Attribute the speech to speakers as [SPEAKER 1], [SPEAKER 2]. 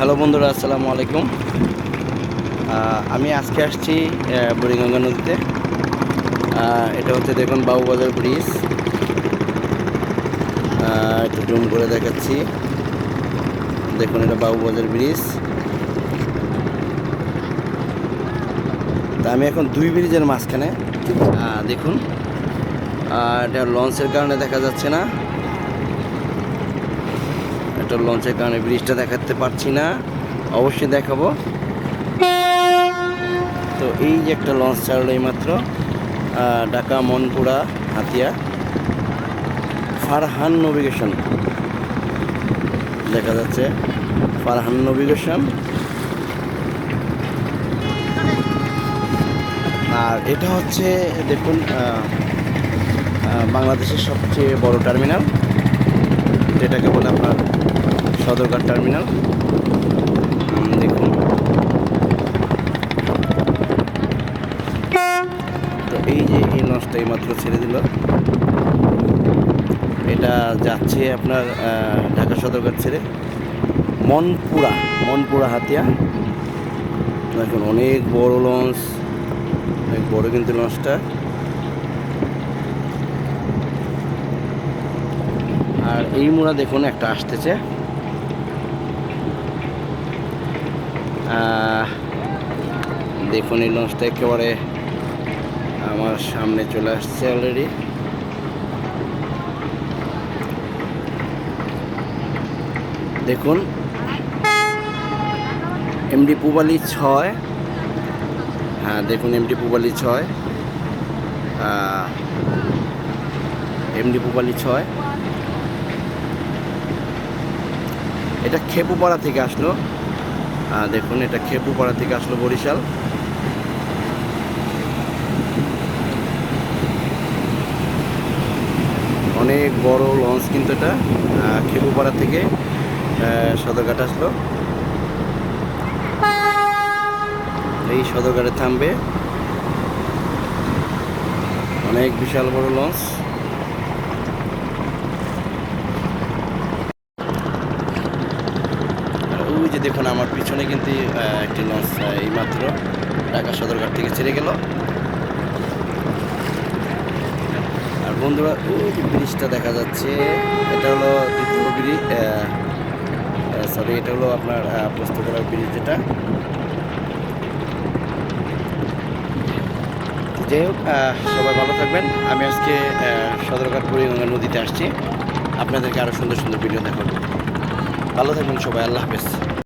[SPEAKER 1] Hello বন্ধুরা, আসসালামু আলাইকুম। আমি আজকে আসছি বুড়িগঙ্গা নদীতে। এটা হচ্ছে দেখুন বাবুবাজার ব্রিজ। একটু জুম করে দেখাচ্ছি, দেখুন এটা বাবুবাজার ব্রিজ। তা আমি এখন দুই ব্রিজের মাঝখানে। দেখুন এটা লঞ্চের কারণে দেখা যাচ্ছে না, এটা লঞ্চের কারণে ব্রিজটা দেখাতে পারছি না, অবশ্যই দেখাবো। তো এই যে একটা লঞ্চ ছাড়লো এইমাত্র, ঢাকা মনপুরা হাতিয়া ফারহান নেভিগেশন দেখা যাচ্ছে, ফারহান নেভিগেশন। আর এটা হচ্ছে দেখুন বাংলাদেশের সবচেয়ে বড় টার্মিনাল, যেটাকে বলে আপনার সদরঘাট টার্মিনাল। দেখুন, তো এই যে এই লঞ্চটা এইমাত্র ছেড়ে দিল, এটা যাচ্ছে আপনার ঢাকা সদরঘাট ছেড়ে মনপুরা হাতিয়া। দেখুন অনেক বড় লঞ্চ, অনেক বড় কিন্তু লঞ্চটা। আর এই মোড়া দেখুন একটা আসতেছে, দেখুন এই লঞ্চটা একেবারে আমার সামনে চলে আসছে অলরেডি। দেখুন এমডি পুবালি 6। হ্যাঁ দেখুন এমডি পুবালি 6, এমডি পুবালি 6। এটা খেপুপাড়া থেকে আসলো, দেখুন এটা খেপুপাড়া থেকে আসলো বরিশাল। অনেক বড় লঞ্চ কিন্তু এটা, খেপুপাড়া থেকে সদরঘাট আসলো। এই সদরঘাটে থামবে, অনেক বিশাল বড় লঞ্চ। ওই যে দেখুন আমার পিছনে কিন্তু একটি লঞ্চ এইমাত্র ঢাকা সদরঘাট থেকে ছেড়ে গেল। আর বন্ধুরা ওই যে ব্রিজটা দেখা যাচ্ছে, এটা হলো দ্বিতীয় ব্রিজ, সরি এটা হলো আপনার পোস্তগোলা ব্রিজ যেটা। যাই হোক, সবাই ভালো থাকবেন। আমি আজকে সদরঘাট বুড়িগঙ্গা নদীতে আসছি, আপনাদেরকে আরও সুন্দর সুন্দর ভিডিও দেখাবো। ভালো থাকবেন সবাই, আল্লাহ হাফেজ।